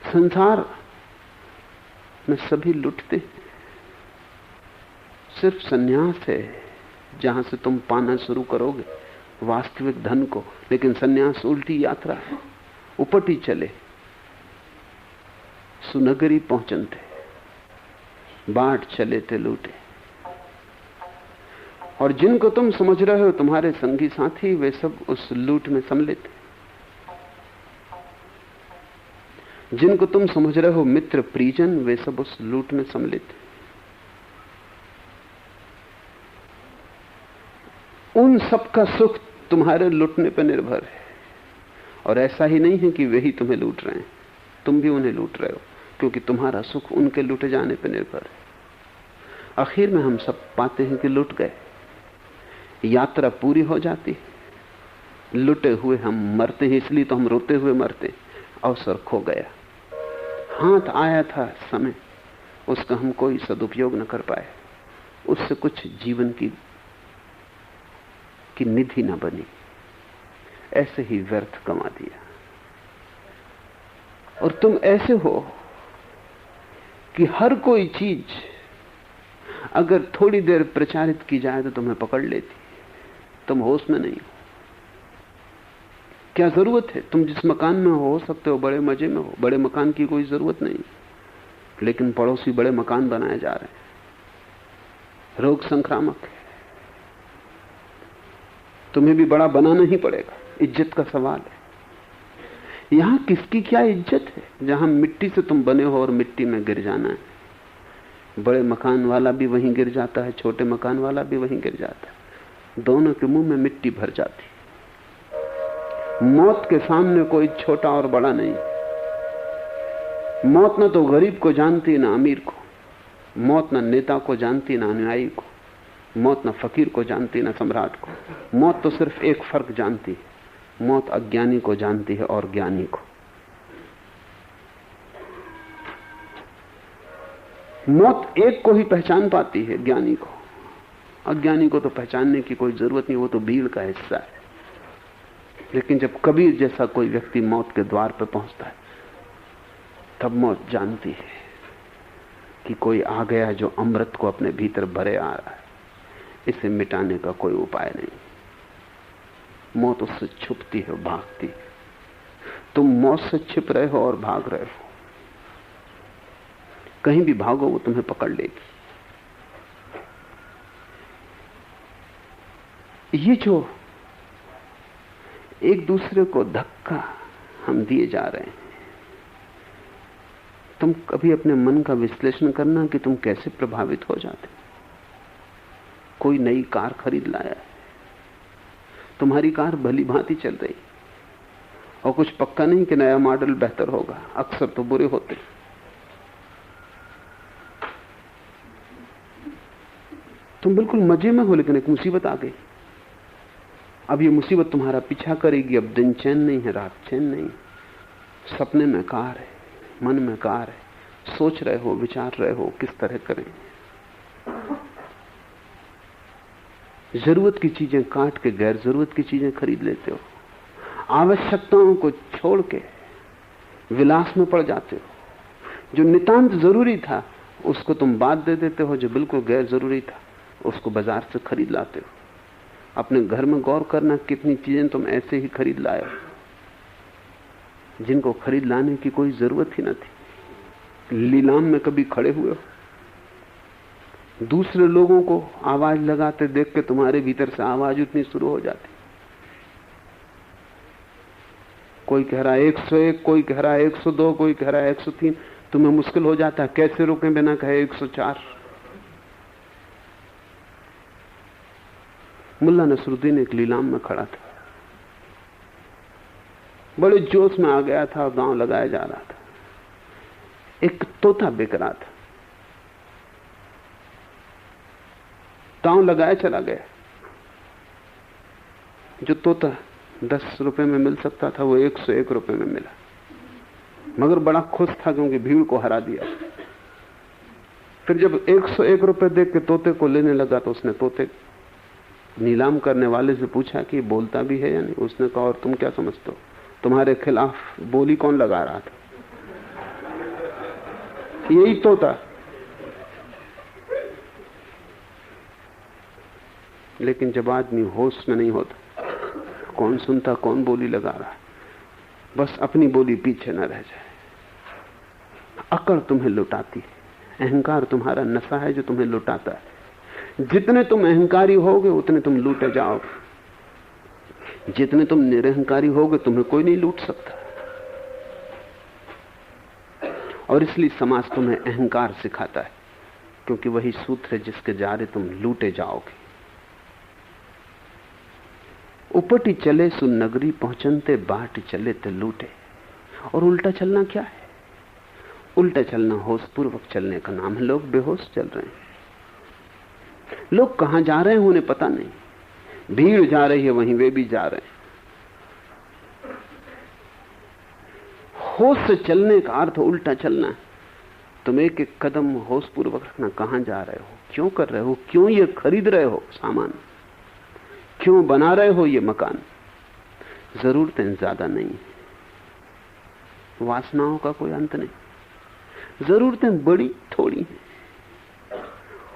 संसार में सभी लुटते, सिर्फ संन्यास है जहां से तुम पाना शुरू करोगे वास्तविक धन को। लेकिन संन्यास उल्टी यात्रा है, उपटी चले सुनगरी पहुंचन थे, बाट चले थे लूटे। और जिनको तुम समझ रहे हो तुम्हारे संगी साथी, वे सब उस लूट में सम्मिलित हैं। जिनको तुम समझ रहे हो मित्र परिजन, वे सब उस लूट में सम्मिलित हैं। उन सब का सुख तुम्हारे लूटने पर निर्भर है। और ऐसा ही नहीं है कि वे ही तुम्हें लूट रहे हैं, तुम भी उन्हें लूट रहे हो, क्योंकि तुम्हारा सुख उनके लूटे जाने पर निर्भर है। आखिर में हम सब पाते हैं कि लूट गए, यात्रा पूरी हो जाती, लुटे हुए हम मरते हैं। इसलिए तो हम रोते हुए मरते, अवसर खो गया, हाथ आया था समय, उसका हम कोई सदुपयोग न कर पाए, उससे कुछ जीवन की निधि न बनी, ऐसे ही व्यर्थ गंवा दिया। और तुम ऐसे हो कि हर कोई चीज अगर थोड़ी देर प्रचारित की जाए तो तुम्हें पकड़ लेती, तुम होश में नहीं हो। क्या जरूरत है? तुम जिस मकान में हो सकते हो बड़े मजे में हो, बड़े मकान की कोई जरूरत नहीं, लेकिन पड़ोसी बड़े मकान बनाए जा रहे हैं। रोग संक्रामक है, तुम्हें भी बड़ा बनाना ही पड़ेगा, इज्जत का सवाल है। यहां किसकी क्या इज्जत है जहां मिट्टी से तुम बने हो और मिट्टी में गिर जाना है। बड़े मकान वाला भी वहीं गिर जाता है, छोटे मकान वाला भी वहीं गिर जाता है, दोनों के मुंह में मिट्टी भर जाती। मौत के सामने कोई छोटा और बड़ा नहीं। मौत न तो गरीब को जानती ना अमीर को, मौत न नेता को जानती ना अनुयायी को, मौत न फकीर को जानती ना सम्राट को। मौत तो सिर्फ एक फर्क जानती है, मौत अज्ञानी को जानती है और ज्ञानी को। मौत एक को ही पहचान पाती है, ज्ञानी को। अज्ञानी को तो पहचानने की कोई जरूरत नहीं, वो तो भीड़ का हिस्सा है। लेकिन जब कबीर जैसा कोई व्यक्ति मौत के द्वार पर पहुंचता है, तब मौत जानती है कि कोई आ गया जो अमृत को अपने भीतर भरे आ रहा है, इसे मिटाने का कोई उपाय नहीं। मौत उससे छुपती है, भागती है। तुम मौत से छिप रहे हो और भाग रहे हो। कहीं भी भागो वो तुम्हें पकड़ लेगी। ये जो एक दूसरे को धक्का हम दिए जा रहे हैं, तुम कभी अपने मन का विश्लेषण करना कि तुम कैसे प्रभावित हो जाते। कोई नई कार खरीद लाया है, तुम्हारी कार भली भांति चल रही, और कुछ पक्का नहीं कि नया मॉडल बेहतर होगा, अक्सर तो बुरे होते। तुम बिल्कुल मजे में हो, लेकिन एक मुसीबत आ गई। अब ये मुसीबत तुम्हारा पीछा करेगी। अब दिन चैन नहीं है, रात चैन नहीं, सपने में कार है, मन में कार है, सोच रहे हो, विचार रहे हो किस तरह करें। जरूरत की चीजें काट के गैर जरूरत की चीजें खरीद लेते हो। आवश्यकताओं को छोड़ के विलास में पड़ जाते हो। जो नितांत जरूरी था उसको तुम बाद दे देते हो, जो बिल्कुल गैर जरूरी था उसको बाजार से खरीद लाते हो। अपने घर में गौर करना, कितनी चीजें तुम ऐसे ही खरीद लाए हो जिनको खरीद लाने की कोई जरूरत ही न थी। नीलाम में कभी खड़े हुए हो? दूसरे लोगों को आवाज लगाते देख के तुम्हारे भीतर से आवाज उतनी शुरू हो जाती। कोई कह रहा है 101, कोई कह रहा है 102, कोई कह रहा है 103। तुम्हें मुश्किल हो जाता है कैसे रोकें बिना कहे 104। मुल्ला नसरुद्दीन एक लीलाम में खड़ा था, बड़े जोश में आ गया था, गांव लगाया जा रहा था। एक तोता बिक रहा था, दांव लगाया चला गया। जो तोता 10 रुपए में मिल सकता था वो 101 रुपए में मिला, मगर बड़ा खुश था क्योंकि भीड़ को हरा दिया। फिर जब 101 रुपए देख के तोते को लेने लगा तो उसने तोते नीलाम करने वाले से पूछा कि बोलता भी है या नहीं। उसने कहा और तुम क्या समझते हो, तुम्हारे खिलाफ बोली कौन लगा रहा था? यही तोता। लेकिन जब आदमी होश में नहीं होता, कौन सुनता, कौन बोली लगा रहा है, बस अपनी बोली पीछे न रह जाए। अकड़ तुम्हें लुटाती है, अहंकार तुम्हारा नशा है जो तुम्हें लुटाता है। जितने तुम अहंकारी होगे उतने तुम लूटे जाओगे, जितने तुम निरहंकारी होगे तुम्हें कोई नहीं लूट सकता। और इसलिए समाज तुम्हें अहंकार सिखाता है, क्योंकि वही सूत्र है जिसके जारे तुम लूटे जाओगे। उपटी चले सुनगरी पहुंचनते बाट चले ते लूटे। और उल्टा चलना क्या है? उल्टा चलना होश पूर्वक चलने का नाम है। लोग बेहोश चल रहे हैं। लोग कहां जा रहे हैं उन्हें पता नहीं। भीड़ जा रही है वहीं वे भी जा रहे हैं। होश से चलने का अर्थ उल्टा चलना है। तुम एक एक कदम होश पूर्वक रखना। कहां जा रहे हो, क्यों कर रहे हो, क्यों ये खरीद रहे हो सामान, क्यों बना रहे हो ये मकान। जरूरतें ज्यादा नहीं, वासनाओं का कोई अंत नहीं। जरूरतें बड़ी थोड़ी हैं।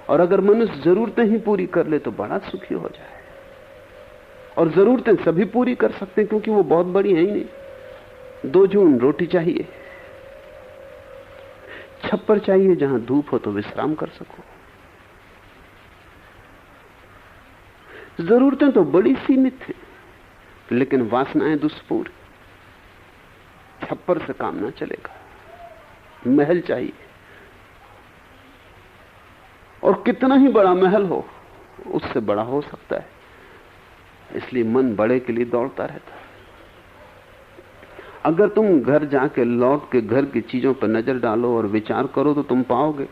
और अगर मनुष्य जरूरतें ही पूरी कर ले तो बड़ा सुखी हो जाए। और जरूरतें सभी पूरी कर सकते हैं, क्योंकि वो बहुत बड़ी है ही नहीं। 2 जून रोटी चाहिए, छप्पर चाहिए जहां धूप हो तो विश्राम कर सको। जरूरतें तो बड़ी सीमित हैं, लेकिन वासनाएं दुष्पूर्ण। छप्पर से काम ना चलेगा, महल चाहिए। और कितना ही बड़ा महल हो उससे बड़ा हो सकता है। इसलिए मन बड़े के लिए दौड़ता रहता है। अगर तुम घर जाके लौट के घर की चीजों पर नजर डालो और विचार करो तो तुम पाओगे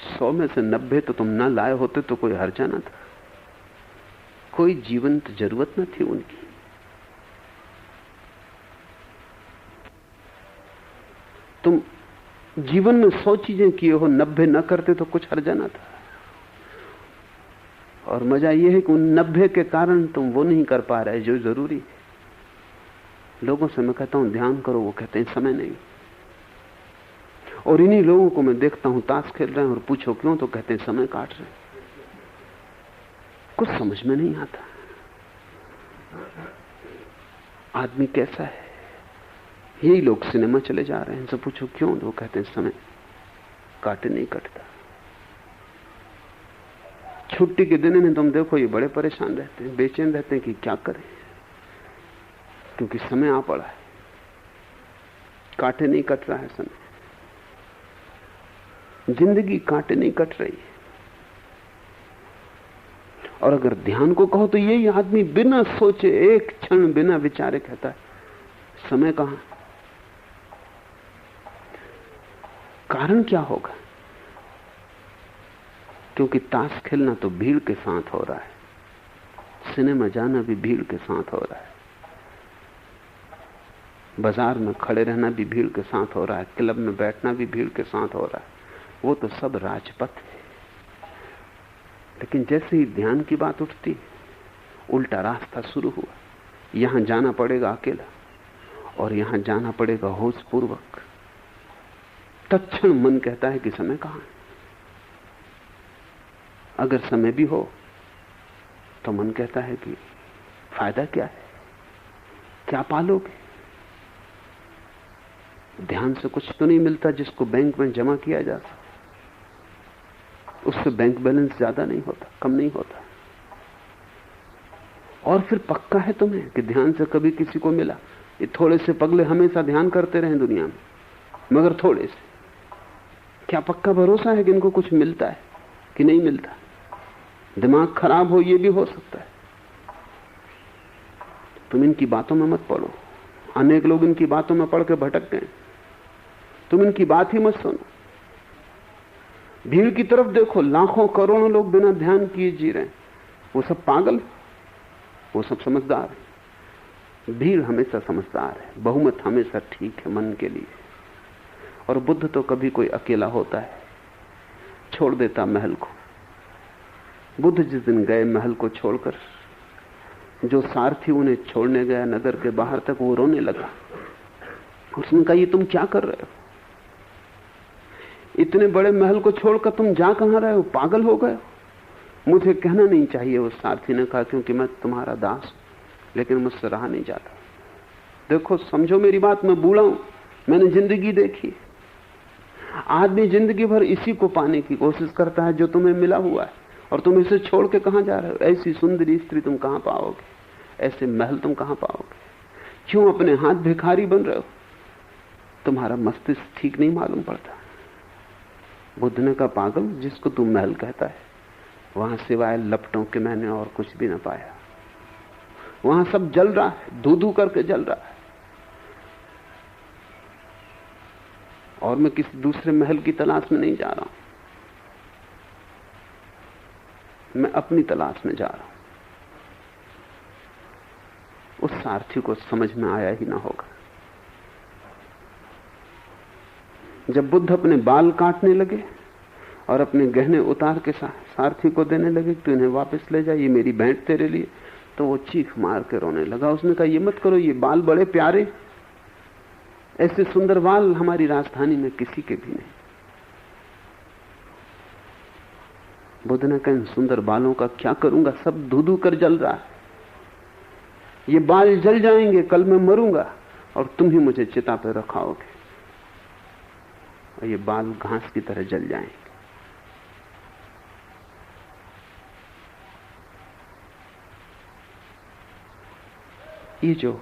100 में से 90 तो तुम ना लाए होते तो कोई हर्जा ना था। कोई जीवंत जरूरत न थी उनकी। तुम जीवन में 100 चीजें किए हो, 90 न करते तो कुछ हर्जा ना था। और मजा यह है कि उन 90 के कारण तुम वो नहीं कर पा रहे जो जरूरी है। लोगों से मैं कहता हूं ध्यान करो, वो कहते हैं समय नहीं। और इन्हीं लोगों को मैं देखता हूं ताश खेल रहे हैं और पूछो क्यों, तो कहते हैं समय काट रहे हैं। कुछ समझ में नहीं आता आदमी कैसा है। यही लोग सिनेमा चले जा रहे हैं, इनसे पूछो क्यों, तो वो कहते हैं समय काटे नहीं कटता। छुट्टी के दिन में तुम देखो ये बड़े परेशान रहते हैं, बेचैन रहते हैं कि क्या करें, क्योंकि समय आ पड़ा है, काटे नहीं कट रहा है समय। जिंदगी काटे नहीं कट रही है। और अगर ध्यान को कहो तो यही आदमी बिना सोचे, एक क्षण बिना विचारे कहता है समय कहां। कारण क्या होगा? क्योंकि ताश खेलना तो भीड़ के साथ हो रहा है, सिनेमा जाना भी भीड़ के साथ हो रहा है, बाजार में खड़े रहना भी भीड़ के साथ हो रहा है, क्लब में बैठना भी भीड़ के साथ हो रहा है। वो तो सब राजपथ है। लेकिन जैसे ही ध्यान की बात उठती, उल्टा रास्ता शुरू हुआ। यहां जाना पड़ेगा अकेला और यहां जाना पड़ेगा होश पूर्वक। तत्क्षण मन कहता है कि समय कहां है। अगर समय भी हो तो मन कहता है कि फायदा क्या है, क्या पालोगे। ध्यान से कुछ तो नहीं मिलता जिसको बैंक में जमा किया जा सकता। उससे बैंक बैलेंस ज्यादा नहीं होता, कम नहीं होता। और फिर पक्का है तुम्हें कि ध्यान से कभी किसी को मिला? ये थोड़े से पगले हमेशा ध्यान करते रहे दुनिया में, मगर थोड़े से। क्या पक्का भरोसा है कि इनको कुछ मिलता है कि नहीं मिलता? दिमाग खराब हो, ये भी हो सकता है। तुम इनकी बातों में मत पड़ो। अनेक लोग इनकी बातों में पड़ के भटक गए। तुम इनकी बात ही मत सुनो। भीड़ की तरफ देखो, लाखों करोड़ों लोग बिना ध्यान किए जी रहे हैं। वो सब पागल, वो सब समझदार है। भीड़ हमेशा समझदार है, बहुमत हमेशा ठीक है मन के लिए। और बुद्ध तो कभी कोई अकेला होता है, छोड़ देता महल को। बुद्ध जिस दिन गए महल को छोड़कर, जो सारथी उन्हें छोड़ने गया नगर के बाहर तक, वो रोने लगा। उसने कहा ये तुम क्या कर रहे हो? इतने बड़े महल को छोड़कर तुम जा कहां रहे हो? पागल हो गए? मुझे कहना नहीं चाहिए, उस सारथी ने कहा, क्योंकि मैं तुम्हारा दास हूं, लेकिन मुझसे रहा नहीं जाता। देखो, समझो मेरी बात, मैं बूढ़ा हूं, मैंने जिंदगी देखी। आदमी जिंदगी भर इसी को पाने की कोशिश करता है जो तुम्हें मिला हुआ है, और तुम इसे छोड़ के कहां जा रहे हो? ऐसी सुंदरी स्त्री तुम कहां पाओगे? ऐसे महल तुम कहां पाओगे? क्यों अपने हाथ भिखारी बन रहे हो? तुम्हारा मस्तिष्क ठीक नहीं मालूम पड़ता। बुद्ध ने कहा, पागल, जिसको तू महल कहता है, वहां सिवाय लपटों के मैंने और कुछ भी ना पाया। वहां सब जल रहा है, धू धू करके जल रहा है, और मैं किसी दूसरे महल की तलाश में नहीं जा रहा हूं, मैं अपनी तलाश में जा रहा हूं। उस सारथी को समझ में आया ही ना होगा। जब बुद्ध अपने बाल काटने लगे और अपने गहने उतार के सारथी को देने लगे, तो इन्हें वापस ले जा, ये मेरी भेंट तेरे लिए, तो वो चीख मार के रोने लगा। उसने कहा, ये मत करो, ये बाल बड़े प्यारे, ऐसे सुंदर बाल हमारी राजधानी में किसी के भी नहीं। बुद्ध ने कहा, इन सुंदर बालों का क्या करूंगा? सब धू धू कर जल रहा है, ये बाल जल जाएंगे, कल मैं मरूंगा और तुम ही मुझे चिता पर रखाओगे, और ये बाल घास की तरह जल जाएंगे। ये जो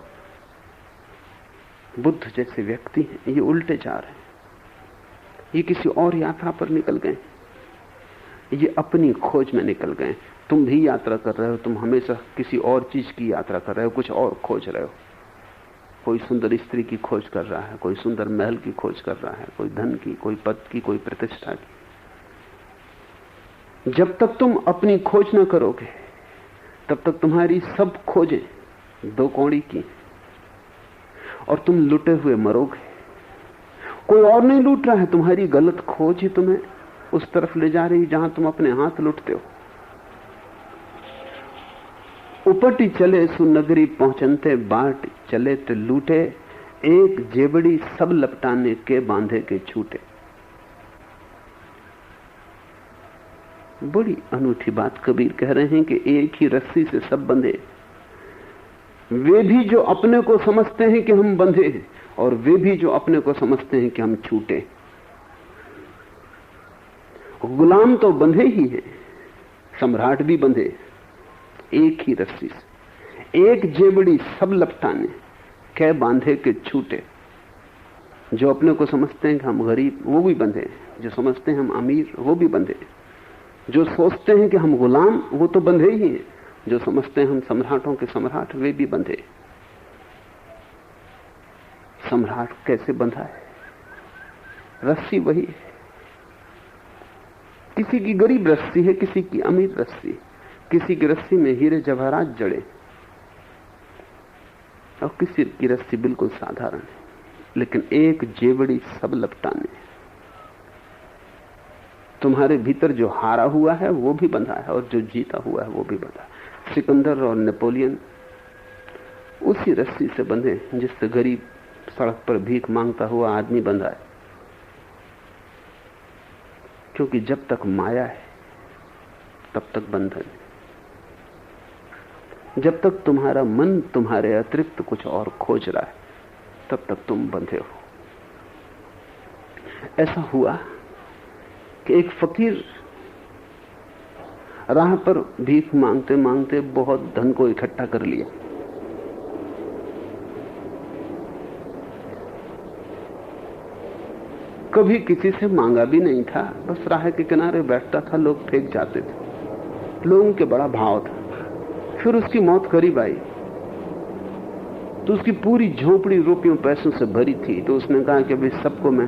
बुद्ध जैसे व्यक्ति हैं, ये उल्टे जा रहे हैं, ये किसी और यात्रा पर निकल गए, ये अपनी खोज में निकल गए। तुम भी यात्रा कर रहे हो, तुम हमेशा किसी और चीज की यात्रा कर रहे हो, कुछ और खोज रहे हो। कोई सुंदर स्त्री की खोज कर रहा है, कोई सुंदर महल की खोज कर रहा है, कोई धन की, कोई पद की, कोई प्रतिष्ठा की। जब तक तुम अपनी खोज न करोगे, तब तक तुम्हारी सब खोजें दो कौड़ी की, और तुम लुटे हुए मरोगे। कोई और नहीं लूट रहा है, तुम्हारी गलत खोज ही तुम्हें उस तरफ ले जा रही जहां तुम अपने हाथ लुटते हो। उपटी चले सुनगरी पहुंचनते बाट चले ते लूटे, एक जेबड़ी सब लपटाने के बांधे के छूटे। बड़ी अनूठी बात कबीर कह रहे हैं कि एक ही रस्सी से सब बंधे। वे भी जो अपने को समझते हैं कि हम बंधे हैं, और वे भी जो अपने को समझते हैं कि हम छूटे। गुलाम तो बंधे ही हैं, सम्राट भी बंधे, एक ही रस्सी से। एक जेबड़ी सब लपटाने कै बांधे के छूटे। जो अपने को समझते हैं कि हम गरीब, वो भी बंधे, जो समझते हैं हम अमीर, वो भी बंधे, जो सोचते हैं कि हम गुलाम, वो तो बंधे ही हैं, जो समझते हैं हम सम्राटों के सम्राट, वे भी बंधे। सम्राट कैसे बंधा है? रस्सी वही है। किसी की गरीब रस्सी है, किसी की अमीर रस्सी, किसी की रस्सी में हीरे जवाहरात जड़े, और किसी की रस्सी बिल्कुल साधारण है, लेकिन एक जेबड़ी सब लपटाने। तुम्हारे भीतर जो हारा हुआ है वो भी बंधा है, और जो जीता हुआ है वो भी बंधा है। सिकंदर और नेपोलियन उसी रस्सी से बंधे जिससे गरीब सड़क पर भीख मांगता हुआ आदमी बंधा है। क्योंकि जब तक माया है तब तक बंधन है। जब तक तुम्हारा मन तुम्हारे अतिरिक्त कुछ और खोज रहा है, तब तक तुम बंधे हो। ऐसा हुआ कि एक फकीर राह पर भीख मांगते मांगते बहुत धन को इकट्ठा कर लिया। कभी किसी से मांगा भी नहीं था, बस राह के किनारे बैठता था, लोग फेंक जाते थे, लोगों के बड़ा भाव था। फिर उसकी मौत करीब आई तो उसकी पूरी झोपड़ी रुपयों पैसों से भरी थी। तो उसने कहा कि अभी सबको मैं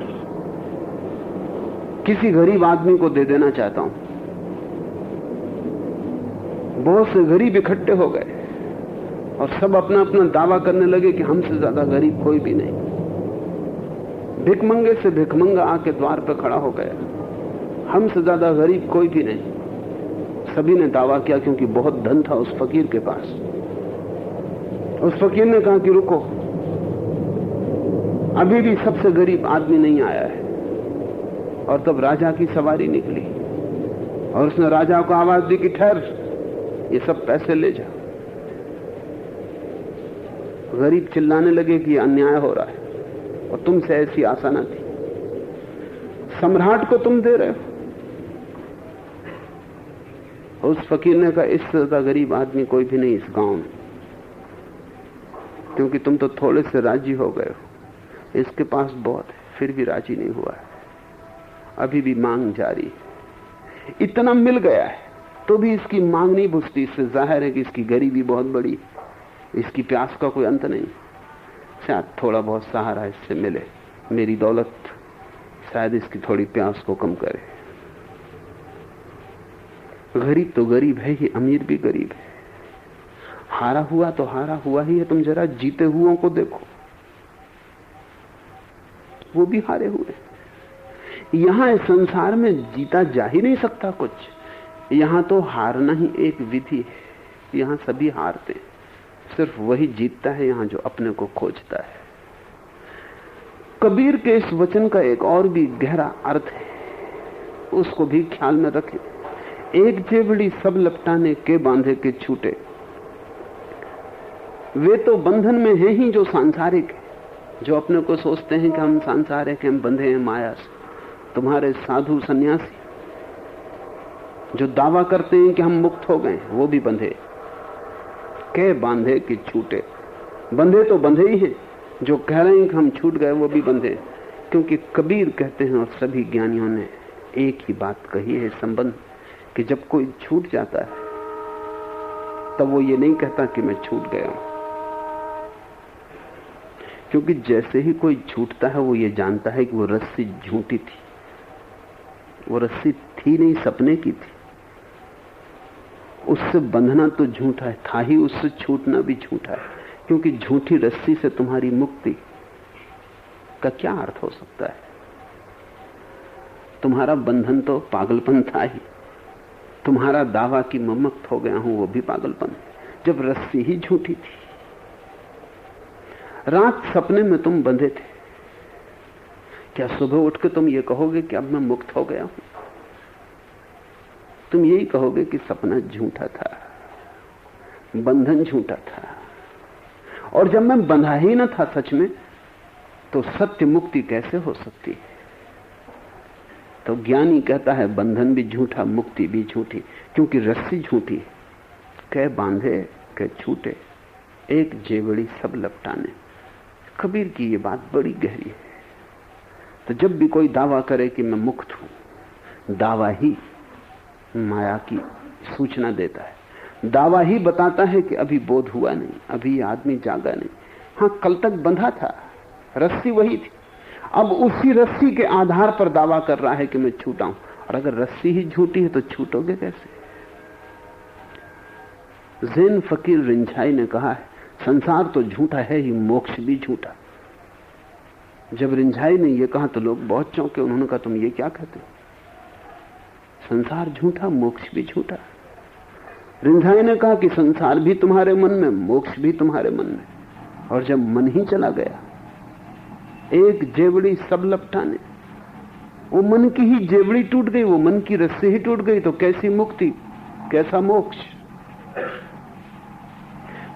किसी गरीब आदमी को दे देना चाहता हूं। बहुत से गरीब इकट्ठे हो गए और सब अपना अपना दावा करने लगे कि हमसे ज्यादा गरीब कोई भी नहीं। भिखमंगे से भिखमंगा आके द्वार पर खड़ा हो गया, हमसे ज्यादा गरीब कोई भी नहीं। सभी ने दावा किया क्योंकि बहुत धन था उस फकीर के पास। उस फकीर ने कहा कि रुको, अभी भी सबसे गरीब आदमी नहीं आया है। और तब राजा की सवारी निकली और उसने राजा को आवाज दी कि ठहर, ये सब पैसे ले जा। गरीब चिल्लाने लगे कि अन्याय हो रहा है और तुमसे ऐसी आशा न थी, सम्राट को तुम दे रहे हो। उस फकीर ने कहा, इससे ज्यादा गरीब आदमी कोई भी नहीं इस गांव में, क्योंकि तुम तो थोड़े से राजी हो गए हो, इसके पास बहुत है फिर भी राजी नहीं हुआ है, अभी भी मांग जारी है। इतना मिल गया है तो भी इसकी मांग नहीं बुझती। इससे जाहिर है कि इसकी गरीबी बहुत बड़ी, इसकी प्यास का कोई अंत नहीं। शायद थोड़ा बहुत सहारा इससे मिले, मेरी दौलत शायद इसकी थोड़ी प्यास को कम करे। गरीब तो गरीब है ही, अमीर भी गरीब है। हारा हुआ तो हारा हुआ ही है। तुम जरा जीते हुओं को देखो, वो भी हारे हुए। यहां इस संसार में जीता जा ही नहीं सकता कुछ। यहां तो हारना ही एक विधि है। यहां सभी हारते हैं, सिर्फ वही जीतता है यहां जो अपने को खोजता है। कबीर के इस वचन का एक और भी गहरा अर्थ है, उसको भी ख्याल में रखें। एक जेवड़ी सब लपटाने के बांधे के छूटे। वे तो बंधन में है ही जो सांसारिक है, जो अपने को सोचते हैं कि हम सांसारिक हैं, हम बंधे हैं माया से। तुम्हारे साधु सन्यासी जो दावा करते हैं कि हम मुक्त हो गए, वो भी बंधे के बांधे कि छूटे। बंधे तो बंधे ही हैं, जो कह रहे हैं कि हम छूट गए वो भी बंधे। क्योंकि कबीर कहते हैं और सभी ज्ञानियों ने एक ही बात कही है संबंध, कि जब कोई छूट जाता है तब वो ये नहीं कहता कि मैं छूट गया हूं, क्योंकि जैसे ही कोई छूटता है वो ये जानता है कि वो रस्सी झूठी थी। वो रस्सी थी नहीं, सपने की थी। उससे बंधना तो झूठा था ही, उससे छूटना भी झूठा है। क्योंकि झूठी रस्सी से तुम्हारी मुक्ति का क्या अर्थ हो सकता है? तुम्हारा बंधन तो पागलपन था ही। तुम्हारा दावा कि मैं मुक्त हो गया हूं वो भी पागलपन, जब रस्सी ही झूठी थी। रात सपने में तुम बंधे थे, क्या सुबह उठ के तुम ये कहोगे कि अब मैं मुक्त हो गया हूं? तुम यही कहोगे कि सपना झूठा था, बंधन झूठा था। और जब मैं बंधा ही न था सच में, तो सत्य मुक्ति कैसे हो सकती है? तो ज्ञानी कहता है बंधन भी झूठा, मुक्ति भी झूठी, क्योंकि रस्सी झूठी है। कह बांधे कह छूटे, एक जेवड़ी सब लपटाने। कबीर की ये बात बड़ी गहरी है। तो जब भी कोई दावा करे कि मैं मुक्त हूं, दावा ही माया की सूचना देता है। दावा ही बताता है कि अभी बोध हुआ नहीं, अभी आदमी जागा नहीं। हां, कल तक बंधा था, रस्सी वही थी। अब उसी रस्सी के आधार पर दावा कर रहा है कि मैं छूटा हूं। और अगर रस्सी ही झूठी है तो छूटोगे कैसे? ज़ैन फकीर रिंझाई ने कहा है, संसार तो झूठा है ही, मोक्ष भी झूठा। जब रिंझाई ने यह कहा तो लोग बहुत चौंके। उन्होंने कहा, तुम ये क्या कहते हो? संसार झूठा, मोक्ष भी झूठा। रिंझाई ने कहा कि संसार भी तुम्हारे मन में, मोक्ष भी तुम्हारे मन में। और जब मन ही चला गया, एक जेवड़ी सब लपटाने, वो मन की ही जेवड़ी टूट गई, वो मन की रस्सी ही टूट गई, तो कैसी मुक्ति, कैसा मोक्ष?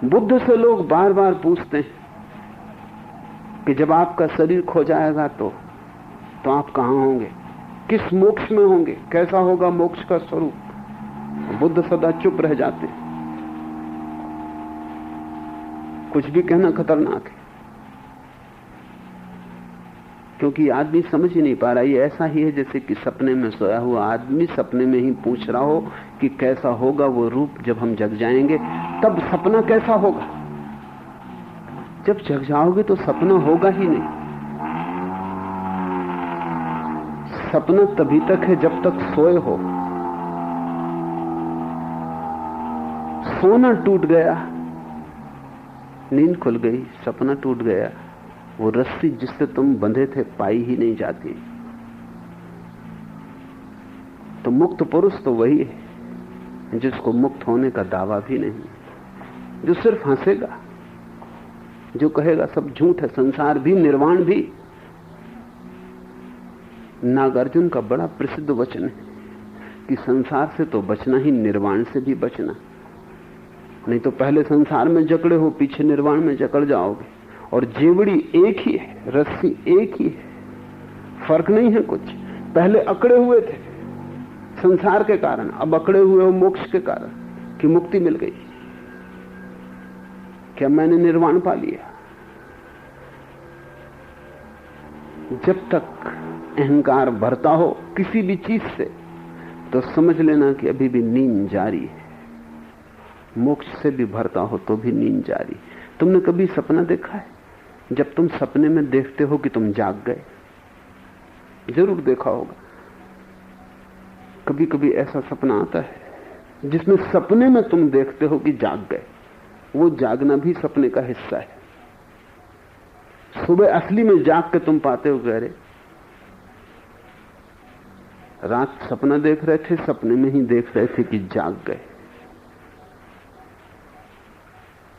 बुद्ध से लोग बार बार पूछते हैं कि जब आपका शरीर खो जाएगा तो आप कहां होंगे, किस मोक्ष में होंगे, कैसा होगा मोक्ष का स्वरूप? बुद्ध सदा चुप रह जाते हैं। कुछ भी कहना खतरनाक है, क्योंकि आदमी समझ ही नहीं पा रहा। ये ऐसा ही है जैसे कि सपने में सोया हुआ आदमी सपने में ही पूछ रहा हो कि कैसा होगा वो रूप जब हम जग जाएंगे, तब सपना कैसा होगा। जब जग जाओगे तो सपना होगा ही नहीं। सपना तभी तक है जब तक सोए हो। सोना टूट गया, नींद खुल गई, सपना टूट गया, वो रस्सी जिससे तुम बंधे थे पाई ही नहीं जाती। तो मुक्त पुरुष तो वही है जिसको मुक्त होने का दावा भी नहीं, जो सिर्फ हंसेगा, जो कहेगा सब झूठ है, संसार भी, निर्वाण भी। नागार्जुन का बड़ा प्रसिद्ध वचन है कि संसार से तो बचना ही, निर्वाण से भी बचना। नहीं तो पहले संसार में जकड़े हो, पीछे निर्वाण में जकड़ जाओगे। और जेवड़ी एक ही है, रस्सी एक ही है, फर्क नहीं है कुछ। पहले अकड़े हुए थे संसार के कारण, अब अकड़े हुए हो मोक्ष के कारण कि मुक्ति मिल गई। क्या मैंने निर्वाण पा लिया? जब तक अहंकार भरता हो किसी भी चीज से, तो समझ लेना कि अभी भी नींद जारी है। मोक्ष से भी भरता हो तो भी नींद जारी। तुमने कभी सपना देखा है? जब तुम सपने में देखते हो कि तुम जाग गए, जरूर देखा होगा। कभी कभी ऐसा सपना आता है जिसमें सपने में तुम देखते हो कि जाग गए। वो जागना भी सपने का हिस्सा है। सुबह असली में जाग के तुम पाते हो कि अरे रात सपना देख रहे थे, सपने में ही देख रहे थे कि जाग गए।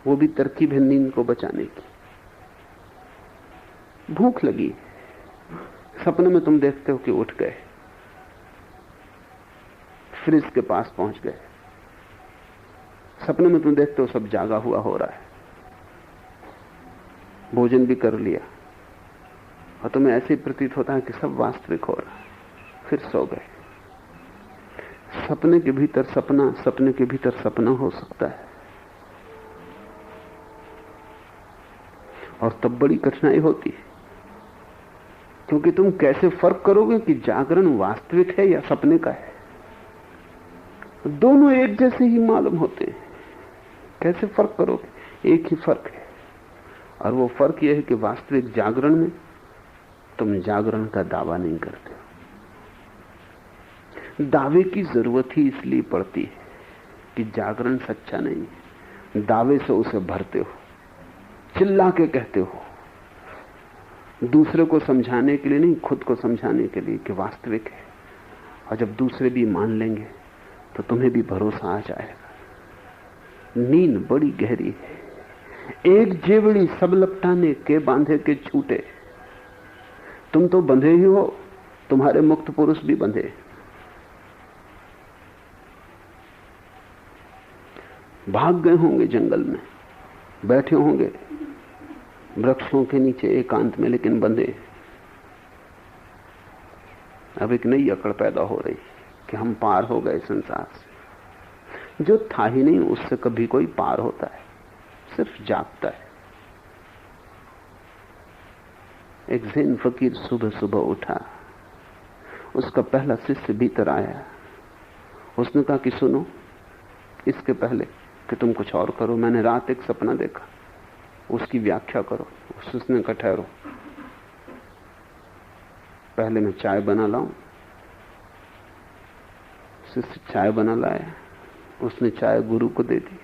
वो भी तरकीब है नींद को बचाने की। भूख लगी, सपने में तुम देखते हो कि उठ गए, फ्रिज के पास पहुंच गए। सपने में तुम देखते हो सब जागा हुआ हो रहा है, भोजन भी कर लिया, और तुम्हें ऐसे ही प्रतीत होता है कि सब वास्तविक हो रहा है। फिर सो गए। सपने के भीतर सपना, सपने के भीतर सपना हो सकता है। और तब बड़ी कठिनाई होती है, क्योंकि तुम कैसे फर्क करोगे कि जागरण वास्तविक है या सपने का है? दोनों एक जैसे ही मालूम होते हैं, कैसे फर्क करोगे? एक ही फर्क है, और वो फर्क यह है कि वास्तविक जागरण में तुम जागरण का दावा नहीं करते हो। दावे की जरूरत ही इसलिए पड़ती है कि जागरण सच्चा नहीं है। दावे से उसे भरते हो, चिल्ला के कहते हो, दूसरे को समझाने के लिए नहीं, खुद को समझाने के लिए कि वास्तविक है। और जब दूसरे भी मान लेंगे तो तुम्हें भी भरोसा आ जाएगा। नींद बड़ी गहरी है। एक जेवड़ी सब लपटाने के बांधे के छूटे। तुम तो बंधे ही हो, तुम्हारे मुक्त पुरुष भी बंधे। भाग गए होंगे जंगल में, बैठे होंगे वृक्षों के नीचे एकांत में, लेकिन बंधे। अब एक नई अकड़ पैदा हो रही कि हम पार हो गए संसार से। जो था ही नहीं उससे कभी कोई पार होता है, सिर्फ जागता है। एक ज़ैन फकीर सुबह सुबह उठा, उसका पहला शिष्य भीतर आया। उसने कहा कि सुनो, इसके पहले कि तुम कुछ और करो, मैंने रात एक सपना देखा, उसकी व्याख्या करो। उसने कहा ठहरो, पहले मैं चाय बना लाऊं। शिष्य चाय बना लाया, उसने चाय गुरु को दे दी।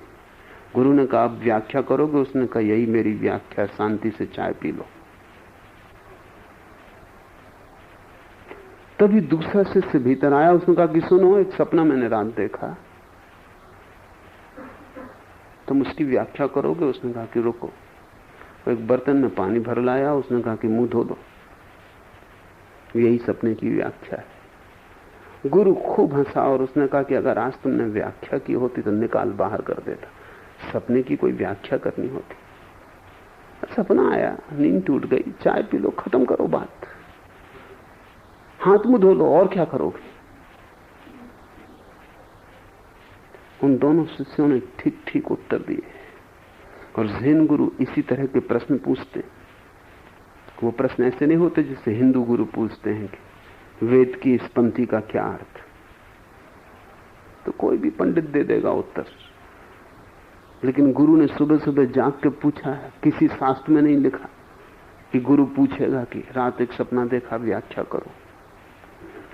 गुरु ने कहा आप व्याख्या करोगे? उसने कहा यही मेरी व्याख्या, शांति से चाय पी लो। तभी दूसरा शिष्य भीतर आया, उसने कहा कि सुनो, एक सपना मैंने रात देखा, तुम उसकी व्याख्या करोगे? उसने कहा कि रुको। वो एक बर्तन में पानी भर लाया, उसने कहा कि मुंह धो दो, यही सपने की व्याख्या है। गुरु खूब हंसा और उसने कहा कि अगर आज तुमने व्याख्या की होती तो निकाल बाहर कर देता, सपने की कोई व्याख्या करनी होती। सपना आया, नींद टूट गई, चाय पी लो, खत्म करो बात, हाथ मुंह धो लो, और क्या करोगे? उन दोनों शिष्यों ने ठीक ठीक उत्तर दिए। और ज़ैन गुरु इसी तरह के प्रश्न पूछते। वो प्रश्न ऐसे नहीं होते जिससे हिंदू गुरु पूछते हैं कि वेद की इस पंक्ति का क्या अर्थ, तो कोई भी पंडित दे देगा उत्तर। लेकिन गुरु ने सुबह सुबह जाग के पूछा है। किसी शास्त्र में नहीं लिखा कि गुरु पूछेगा कि रात एक सपना देखा, व्याख्या करो।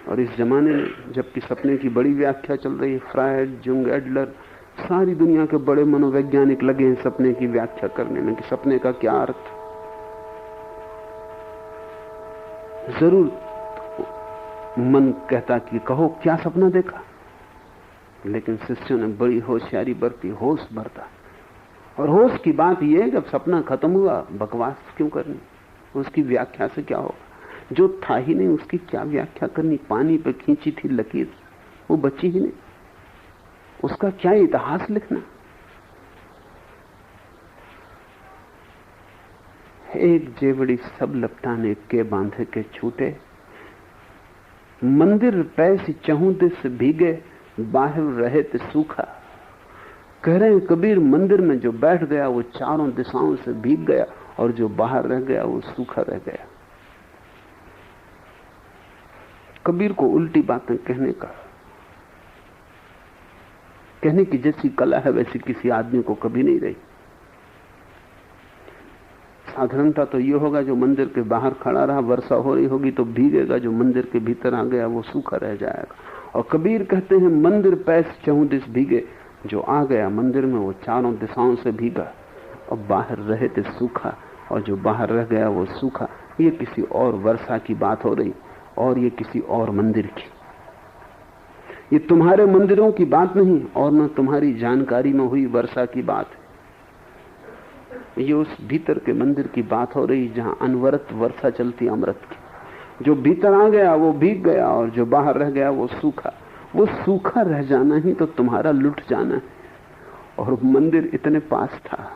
और इस जमाने में जबकि सपने की बड़ी व्याख्या चल रही है, फ्रायड, जुंग, एडलर, सारी दुनिया के बड़े मनोवैज्ञानिक लगे हैं सपने की व्याख्या करने में कि सपने का क्या अर्थ। जरूर मन कहता कि कहो क्या सपना देखा, लेकिन शिष्यों ने बड़ी होशियारी बरती, होश बरता। और होश की बात यह है कि अब सपना खत्म हुआ, बकवास क्यों करनी, उसकी व्याख्या से क्या होगा। जो था ही नहीं उसकी क्या व्याख्या करनी? पानी पे खींची थी लकीर, वो बची ही नहीं, उसका क्या इतिहास लिखना? एक जेवड़ी सब लपटाने के बांधे के छूटे, मंदिर पैसी चहूं दिस भीगे, बाहर रहे ते सूखा। कह रहे हैं कबीर, मंदिर में जो बैठ गया वो चारों दिशाओं से भीग गया, और जो बाहर रह गया वो सूखा रह गया। कबीर को उल्टी बातें कहने की जैसी कला है वैसी किसी आदमी को कभी नहीं रही। साधारणता तो ये होगा जो मंदिर के बाहर खड़ा रहा, वर्षा हो रही होगी तो भीगेगा, जो मंदिर के भीतर आ गया वो सूखा रह जाएगा। और कबीर कहते हैं मंदिर पैस चहूं दिस भीगे, जो आ गया मंदिर में वो चारों दिशाओं से भीगा, और बाहर रहे थे सूखा, और जो बाहर रह गया वो सूखा। ये किसी और वर्षा की बात हो रही, और ये किसी और मंदिर की। ये तुम्हारे मंदिरों की बात नहीं, और न तुम्हारी जानकारी में हुई वर्षा की बात है। ये उस भीतर के मंदिर की बात हो रही जहां अनवरत वर्षा चलती अमृत की। जो भीतर आ गया वो भीग गया, और जो बाहर रह गया वो सूखा। वो सूखा रह जाना ही तो तुम्हारा लुट जाना है। और मंदिर इतने पास था,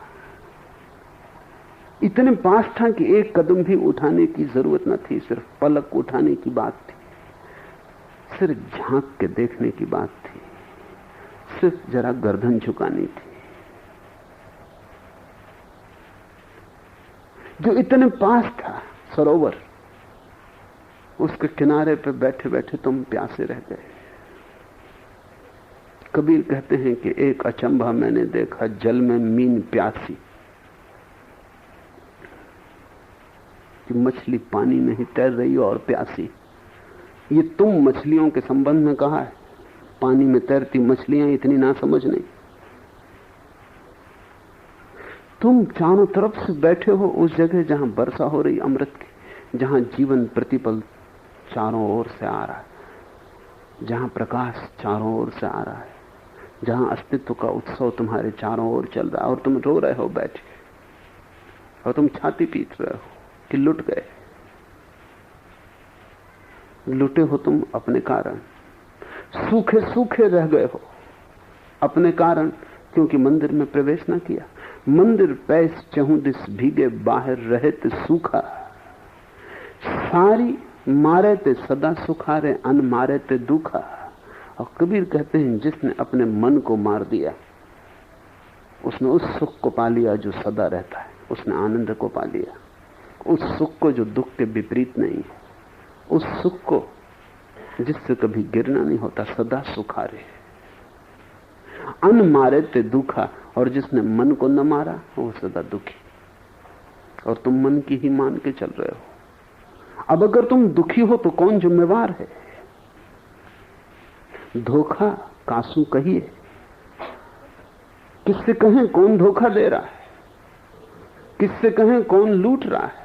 इतने पास था कि एक कदम भी उठाने की जरूरत न थी, सिर्फ पलक उठाने की बात थी, सिर्फ झांक के देखने की बात थी, सिर्फ जरा गर्दन झुकानी थी। जो इतने पास था सरोवर, उसके किनारे पर बैठे बैठे तुम प्यासे रह गए। कबीर कहते हैं कि एक अचंभा मैंने देखा, जल में मीन प्यासी, कि मछली पानी में ही तैर रही और प्यासी। ये तुम मछलियों के संबंध में कहा है, पानी में तैरती मछलियां इतनी ना समझ नहीं। तुम चारों तरफ से बैठे हो उस जगह जहां वर्षा हो रही अमृत की, जहां जीवन प्रतिपल चारों ओर से आ रहा है, जहां प्रकाश चारों ओर से आ रहा है, जहां अस्तित्व का उत्सव तुम्हारे चारों ओर चल रहा है, और तुम रो रहे हो बैठ के, और तुम छाती पीट रहे हो कि लुट गए। लुटे हो तुम अपने कारण, सूखे सूखे रह गए हो अपने कारण, क्योंकि मंदिर में प्रवेश ना किया। मंदिर पैस चहूं दिस भीगे, बाहर रहे ते सूखा। सारी मारे ते सदा सुखारे, अन मारे ते दुखा। और कबीर कहते हैं जिसने अपने मन को मार दिया उसने उस सुख को पा लिया जो सदा रहता है, उसने आनंद को पा लिया, उस सुख को जो दुख के विपरीत नहीं है, उस सुख को जिससे कभी गिरना नहीं होता, सदा सुखारे। अन मारे ते दुखा, और जिसने मन को न मारा वो सदा दुखी। और तुम मन की ही मान के चल रहे हो। अब अगर तुम दुखी हो तो कौन जिम्मेवार है? धोखा कासू कहिए, किससे कहें कौन धोखा दे रहा है, किससे कहें कौन लूट रहा है?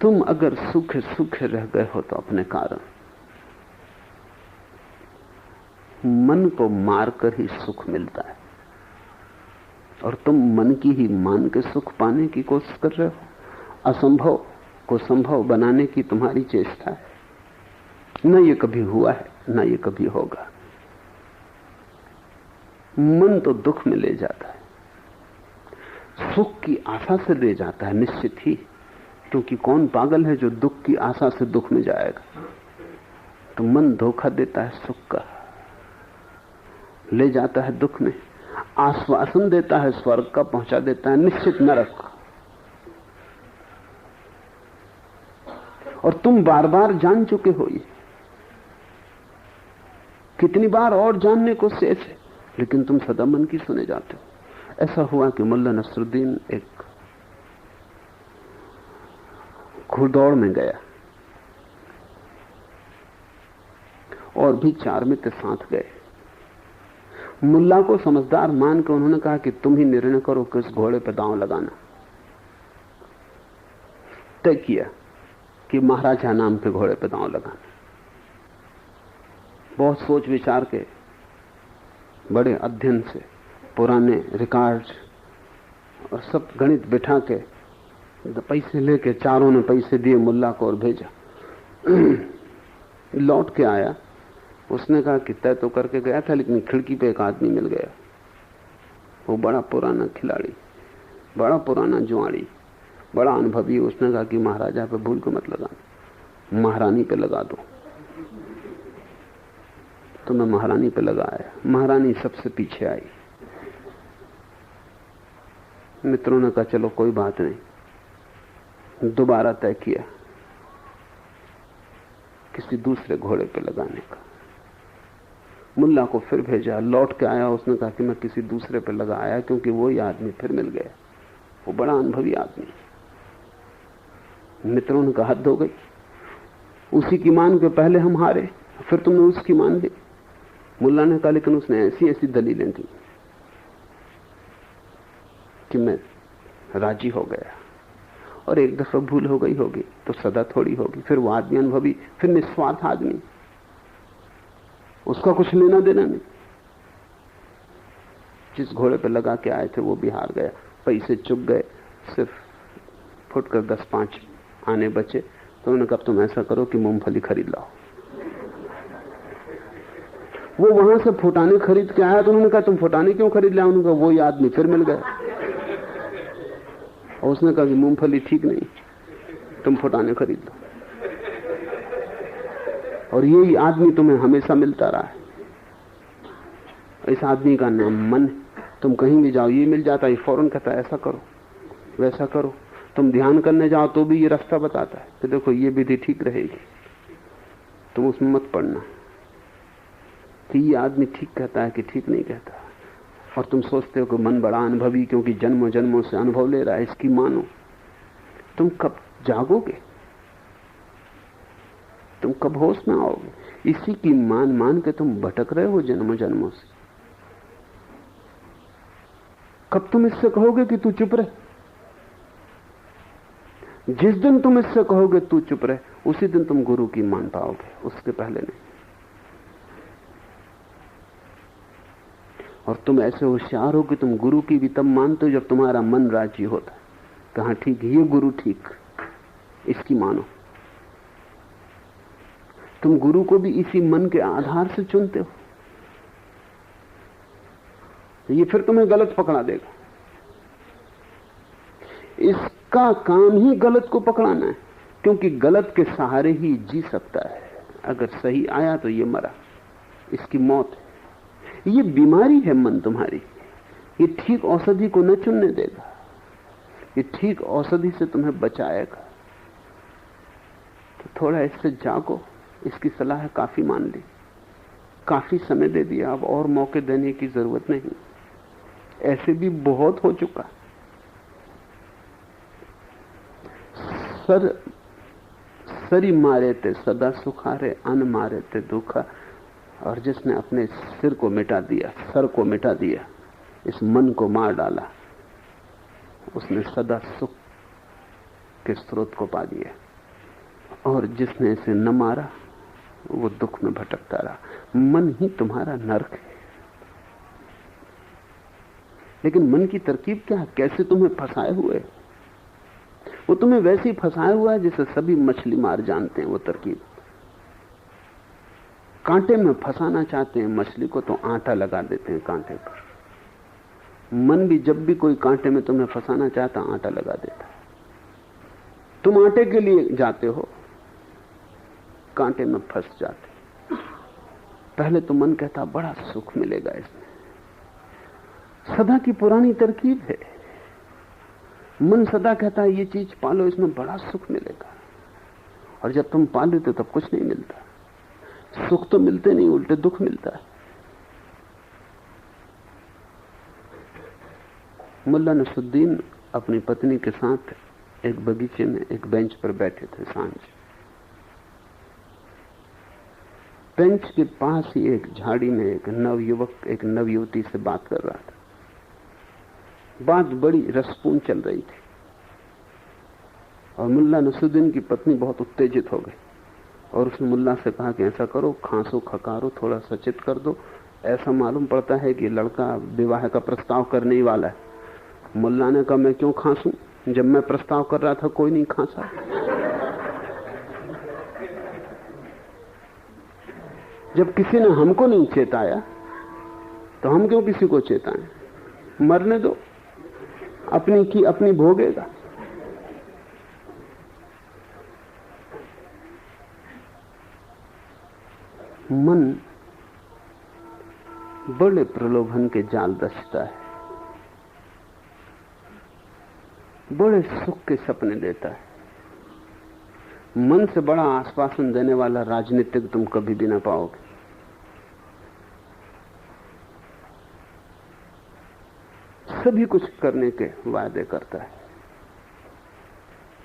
तुम अगर सूखे सूखे रह गए हो तो अपने कारण। मन को मारकर ही सुख मिलता है, और तुम मन की ही मान के सुख पाने की कोशिश कर रहे हो। असंभव को संभव बनाने की तुम्हारी चेष्टा है। न ये कभी हुआ है, न ये कभी होगा। मन तो दुख में ले जाता है, सुख की आशा से ले जाता है निश्चित ही, क्योंकि कौन पागल है जो दुख की आशा से दुख में जाएगा। तो मन धोखा देता है सुख का, ले जाता है दुख में, आश्वासन देता है स्वर्ग का, पहुंचा देता है निश्चित नरक। और तुम बार बार जान चुके हो ये, कितनी बार और जानने को शेष है, लेकिन तुम सदा मन की सुने जाते हो। ऐसा हुआ कि मुल्ला नसरुद्दीन एक घुड़दौड़ में गया, और भी 4 मित्र साथ गए। मुल्ला को समझदार मान के उन्होंने कहा कि तुम ही निर्णय करो किस घोड़े पर दांव लगाना। तय किया कि महाराजा नाम के घोड़े पर दांव लगाना। बहुत सोच विचार के, बड़े अध्ययन से, पुराने रिकॉर्ड और सब गणित बिठा के तो पैसे लेके चारों ने पैसे दिए मुल्ला को और भेजा। लौट के आया, उसने कहा कि तय तो करके गया था, लेकिन खिड़की पे एक आदमी मिल गया। वो बड़ा पुराना खिलाड़ी, बड़ा पुराना जुआड़ी, बड़ा अनुभवी। उसने कहा कि महाराजा पे भूल को मत लगाना, महारानी पे लगा दो। तो मैं महारानी पे लगाया। महारानी सबसे पीछे आई। मित्रों ने कहा चलो कोई बात नहीं। दोबारा तय किया किसी दूसरे घोड़े पे लगाने का। मुल्ला को फिर भेजा, लौट के आया। उसने कहा कि मैं किसी दूसरे पे लगा आया, क्योंकि वही आदमी फिर मिल गया। वो बड़ा अनुभवी आदमी। मित्रों ने कहा हद हो गई, उसी की मान के पहले हम हारे, फिर तुमने उसकी मान ली। मुल्ला ने कहा लेकिन उसने ऐसी ऐसी दलीलें दी कि मैं राजी हो गया। और एक दफा भूल हो गई होगी तो सदा थोड़ी होगी। फिर वो आदमी अनुभवी, फिर निस्वार्थ आदमी, उसका कुछ लेना देना नहीं। जिस घोड़े पे लगा के आए थे वो भी हार गया, पैसे चुक गए, सिर्फ फुटकर 10-5 आने बचे। तो उन्होंने कहा तुम ऐसा करो कि मूंगफली खरीद लाओ। वो वहां से फुटाने खरीद के आया। तो उन्होंने कहा तुम फुटाने क्यों खरीद लाओ? उन्होंने कहा वही आदमी फिर मिल गया। और उसने कहा कि मूंगफली ठीक नहीं, तुम फुटाने खरीद लो। और यही आदमी तुम्हें हमेशा मिलता रहा है। इस आदमी का नाम मन। तुम कहीं भी जाओ ये मिल जाता है, फौरन कहता है ऐसा करो वैसा करो। तुम ध्यान करने जाओ तो भी ये रास्ता बताता है कि देखो ये विधि ठीक रहेगी, तुम उसमें मत पड़ना कि ये आदमी ठीक कहता है कि ठीक नहीं कहता। और तुम सोचते हो कि मन बड़ा अनुभवी, क्योंकि जन्मों जन्मों से अनुभव ले रहा है, इसकी मानो। तुम कब जागोगे? तुम कब होश में आओगे? इसी की मान मान के तुम भटक रहे हो जन्मों जन्मों से। कब तुम इससे कहोगे कि तू चुप रहे? जिस दिन तुम इससे कहोगे तू चुप रहे, उसी दिन तुम गुरु की मान पाओगे, उसके पहले नहीं। और तुम ऐसे होशियार हो कि तुम गुरु की भी तब मानते हो जब तुम्हारा मन राजी होता है। कहां ठीक, ये गुरु ठीक, इसकी मानो। तुम गुरु को भी इसी मन के आधार से चुनते हो। ये फिर तुम्हें गलत पकड़ा देगा। इसका काम ही गलत को पकड़ाना है, क्योंकि गलत के सहारे ही जी सकता है। अगर सही आया तो ये मरा, इसकी मौत है। ये बीमारी है मन तुम्हारी। ये ठीक औषधि को न चुनने देगा, ये ठीक औषधि से तुम्हें बचाएगा। तो थोड़ा इससे जागो। इसकी सलाह काफी मान ली, काफी समय दे दिया, अब और मौके देने की जरूरत नहीं। ऐसे भी बहुत हो चुका। सरी मारे ते सदा सुखारे, अन मारे ते दुखा। और जिसने अपने सिर को मिटा दिया, सर को मिटा दिया, इस मन को मार डाला, उसने सदा सुख के स्रोत को पा दिया। और जिसने इसे न मारा वो दुख में भटकता रहा। मन ही तुम्हारा नरक है। लेकिन मन की तरकीब क्या है? कैसे तुम्हें फंसाए हुए? वो तुम्हें वैसे ही फंसाए हुआ है जैसे सभी मछली मार जानते हैं वो तरकीब। कांटे में फंसाना चाहते हैं मछली को तो आटा लगा देते हैं कांटे पर। मन भी जब भी कोई कांटे में तुम्हें फंसाना चाहता आटा लगा देता। तुम आटे के लिए जाते हो, कांटे में फंस जाते। पहले तो मन कहता बड़ा सुख मिलेगा इसमें, सदा की पुरानी तरकीब है। मन सदा कहता है ये चीज पालो, इसमें बड़ा सुख मिलेगा। और जब तुम पा लेते तब कुछ नहीं मिलता। सुख तो मिलते नहीं, उल्टे दुख मिलता है। मुल्ला नसरुद्दीन अपनी पत्नी के साथ एक बगीचे में एक बेंच पर बैठे थे। सांझ बेंच के पास ही एक झाड़ी में एक नवयुवक एक नवयुवती से बात कर रहा था। बात बड़ी रसपूर्ण चल रही थी और मुल्ला नसरुद्दीन की पत्नी बहुत उत्तेजित हो गई और उसने मुल्ला से कहा कि ऐसा करो, खांसो खकारो, थोड़ा सचेत कर दो। ऐसा मालूम पड़ता है कि लड़का विवाह का प्रस्ताव करने ही वाला है। मुल्ला ने कहा मैं क्यों खांसू, जब मैं प्रस्ताव कर रहा था कोई नहीं खांसा। जब किसी ने हमको नहीं चेताया तो हम क्यों किसी को चेताएं? मरने दो, अपनी की अपनी भोगेगा। मन बड़े प्रलोभन के जाल रचता है, बड़े सुख के सपने देता है। मन से बड़ा आश्वासन देने वाला राजनीतिक तुम कभी भी ना पाओगे। सभी कुछ करने के वायदे करता है,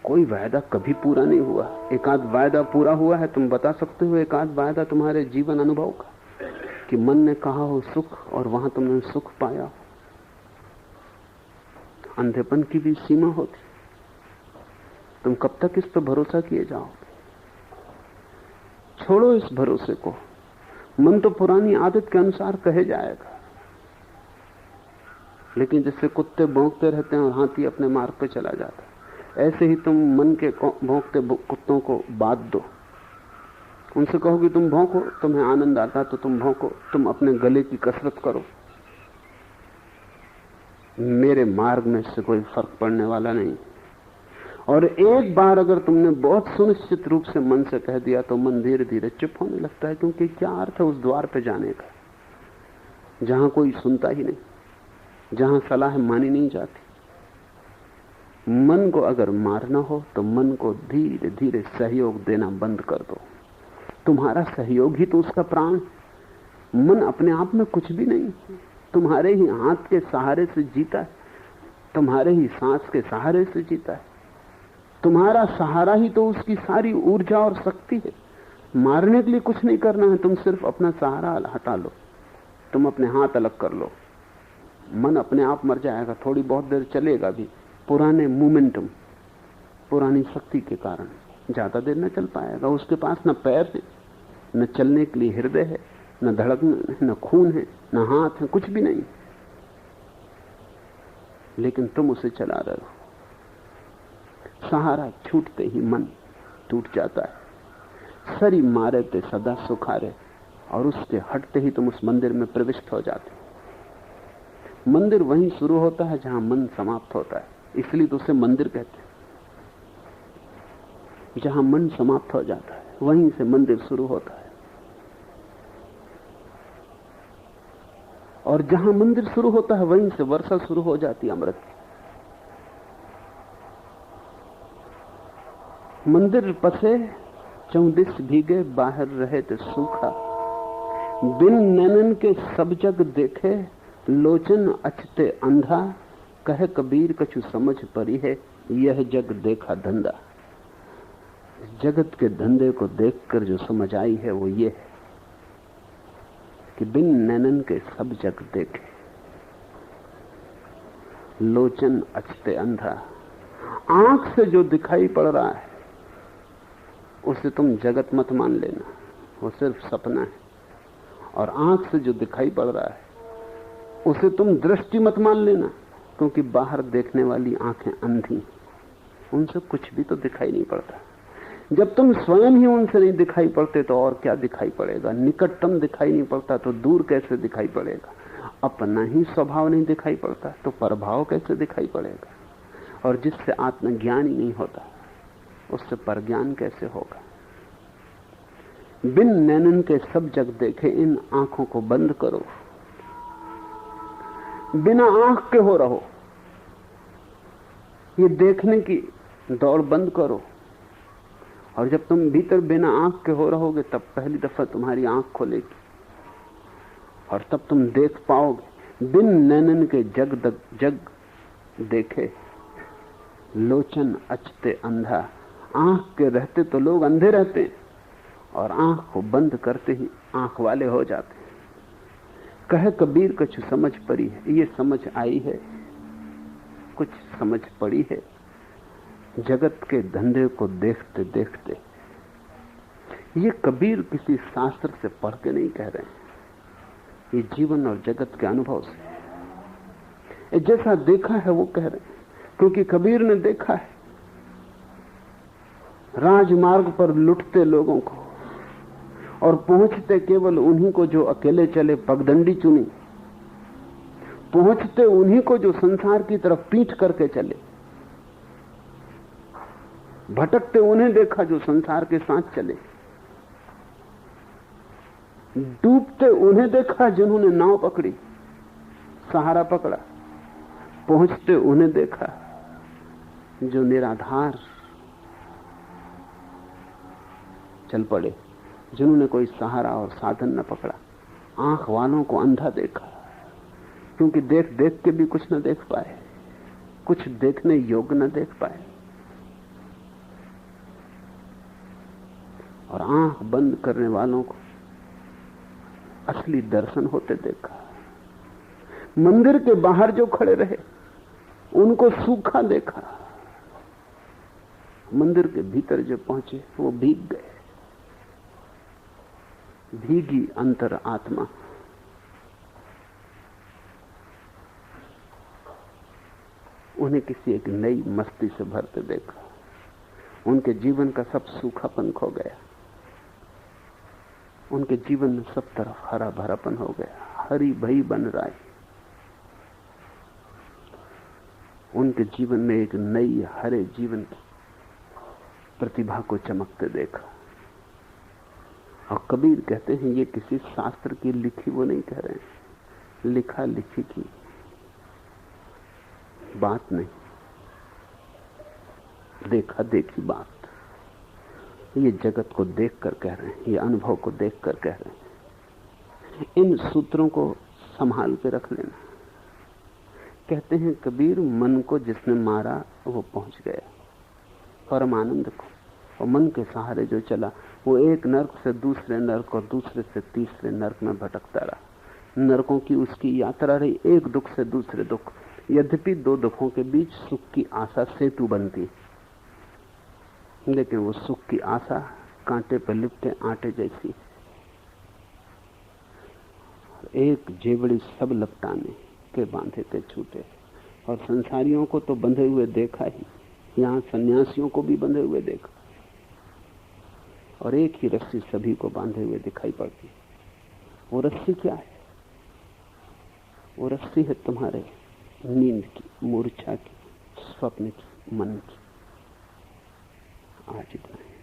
कोई वायदा कभी पूरा नहीं हुआ। एक आध वायदा पूरा हुआ है, तुम बता सकते हो एक आध वायदा तुम्हारे जीवन अनुभव का कि मन ने कहा हो सुख और वहां तुमने सुख पाया? अंधेपन की भी सीमा होती। तुम कब तक इस पर भरोसा किए जाओगे? छोड़ो इस भरोसे को। मन तो पुरानी आदत के अनुसार कहे जाएगा, लेकिन जैसे कुत्ते भौंकते रहते हैं और हाथी अपने मार्ग पे चला जाता है, ऐसे ही तुम मन के भौंकते कुत्तों को बात दो। उनसे कहो कि तुम भौंको, तुम्हें आनंद आता तो तुम भौंको, तुम अपने गले की कसरत करो, मेरे मार्ग में इससे कोई फर्क पड़ने वाला नहीं। और एक बार अगर तुमने बहुत सुनिश्चित रूप से मन से कह दिया तो मन धीरे धीरे चुप होने लगता है, क्योंकि क्या अर्थ है उस द्वार पे जाने का जहां कोई सुनता ही नहीं, जहां सलाह मानी नहीं जाती। मन को अगर मारना हो तो मन को धीरे धीरे सहयोग देना बंद कर दो। तुम्हारा सहयोग ही तो उसका प्राण। मन अपने आप में कुछ भी नहीं, तुम्हारे ही हाथ के सहारे से जीता है, तुम्हारे ही सांस के सहारे से जीता है। तुम्हारा सहारा ही तो उसकी सारी ऊर्जा और शक्ति है। मारने के लिए कुछ नहीं करना है, तुम सिर्फ अपना सहारा हटा लो, तुम अपने हाथ अलग कर लो। मन अपने आप मर जाएगा, थोड़ी बहुत देर चलेगा भी, पुराने मोमेंटम, पुरानी शक्ति के कारण ज्यादा देर न चल पाएगा। उसके पास न पैर है, न चलने के लिए हृदय है, न धड़कन है, न खून है, न हाथ है, कुछ भी नहीं। लेकिन तुम उसे चला रहे हो। सहारा छूटते ही मन टूट जाता है। सरी मारे ते सदा सुखारे, और उसके हटते ही तुम उस मंदिर में प्रविष्ट हो जाते हो। मंदिर वहीं शुरू होता है जहां मन समाप्त होता है, इसलिए तो उसे मंदिर कहते हैं। जहां मन समाप्त हो जाता है वहीं से मंदिर शुरू होता है। और जहां मंदिर शुरू होता है वहीं से वर्षा शुरू हो जाती है अमृत की। मंदिर पसे चौदिस भीगे, बाहर रहे तो सूखा। बिन नैनन के सब जग देखे, लोचन अछते अंधा। कहे कबीर कछु समझ परी है, यह जग देखा धंधा। जगत के धंधे को देखकर जो समझ आई है वो ये है कि बिन नैनन के सब जग देखे, लोचन अछते अंधा। आंख से जो दिखाई पड़ रहा है उसे तुम जगत मत मान लेना, वो सिर्फ सपना है। और आंख से जो दिखाई पड़ रहा है उसे तुम दृष्टि मत मान लेना, क्योंकि बाहर देखने वाली आंखें अंधी, उनसे कुछ भी तो दिखाई नहीं पड़ता। जब तुम स्वयं ही उनसे नहीं दिखाई पड़ते तो और क्या दिखाई पड़ेगा? निकटतम दिखाई नहीं पड़ता तो दूर कैसे दिखाई पड़ेगा? अपना ही स्वभाव नहीं दिखाई पड़ता तो परभाव कैसे दिखाई पड़ेगा? और जिससे आत्मज्ञान ही नहीं होता उससे परज्ञान कैसे होगा? बिन नैनन के सब जग देखे, इन आंखों को बंद करो, बिना आंख के हो रहो। ये देखने की दौड़ बंद करो। और जब तुम भीतर बिना आंख के हो रहोगे तब पहली दफा तुम्हारी आंख खोलेगी और तब तुम देख पाओगे। बिन नैनन के जग देखे, लोचन अछते अंधा। आंख के रहते तो लोग अंधे रहते हैं और आंख को बंद करते ही आंख वाले हो जाते हैं। कहे कबीर कछु समझ पड़ी है, ये समझ आई है, कुछ समझ पड़ी है। जगत के धंधे को देखते देखते, ये कबीर किसी शास्त्र से पढ़ के नहीं कह रहे हैं, ये जीवन और जगत के अनुभव से जैसा देखा है वो कह रहे हैं। क्योंकि कबीर ने देखा है राजमार्ग पर लुटते लोगों को, और पहुंचते केवल उन्हीं को जो अकेले चले, पगडंडी चुनी। पहुंचते उन्हीं को जो संसार की तरफ पीठ करके चले। भटकते उन्हें देखा जो संसार के साथ चले। डूबते उन्हें देखा जिन्होंने नाव पकड़ी, सहारा पकड़ा। पहुंचते उन्हें देखा जो निराधार चल पड़े, जिन्होंने कोई सहारा और साधन न पकड़ा। आंख वालों को अंधा देखा, क्योंकि देख देख के भी कुछ न देख पाए, कुछ देखने योग्य न देख पाए। और आंख बंद करने वालों को असली दर्शन होते देखा। मंदिर के बाहर जो खड़े रहे उनको सूखा देखा, मंदिर के भीतर जो पहुंचे वो भीग गए। भीगी अंतर आत्मा। उन्हें किसी एक नई मस्ती से भरते देखा। उनके जीवन का सब सूखापन खो गया। उनके जीवन में सब तरफ हरा भरापन हो गया, हरी भई बन रहा है। उनके जीवन में एक नई हरे जीवन की प्रतिभा को चमकते देखा। और कबीर कहते हैं ये किसी शास्त्र की लिखी, वो नहीं कह रहे हैं, लिखा लिखी की बात नहीं, देखा देखी बात। ये जगत को देखकर कह रहे हैं, ये अनुभव को देखकर कह रहे हैं। इन सूत्रों को संभाल के रख लेना। कहते हैं कबीर, मन को जिसने मारा वो पहुंच गया परमानंद को, और मन के सहारे जो चला वो एक नरक से दूसरे नरक और दूसरे से तीसरे नरक में भटकता रहा। नरकों की उसकी यात्रा रही, एक दुख से दूसरे दुख। यद्यपि दो दुखों के बीच सुख की आशा सेतु बनती, लेकिन वो सुख की आशा कांटे पर लिपटे आटे जैसी। एक जेवड़ी सब लपटाने के बांधे थे छूटे। और संसारियों को तो बंधे हुए देखा ही, यहां सन्यासियों को भी बंधे हुए देखा। और एक ही रस्सी सभी को बांधे हुए दिखाई पड़ती। वो रस्सी क्या है? वो रस्सी है तुम्हारे नींद की, मूर्छा की, स्वप्न की, मन की। आज इतना है।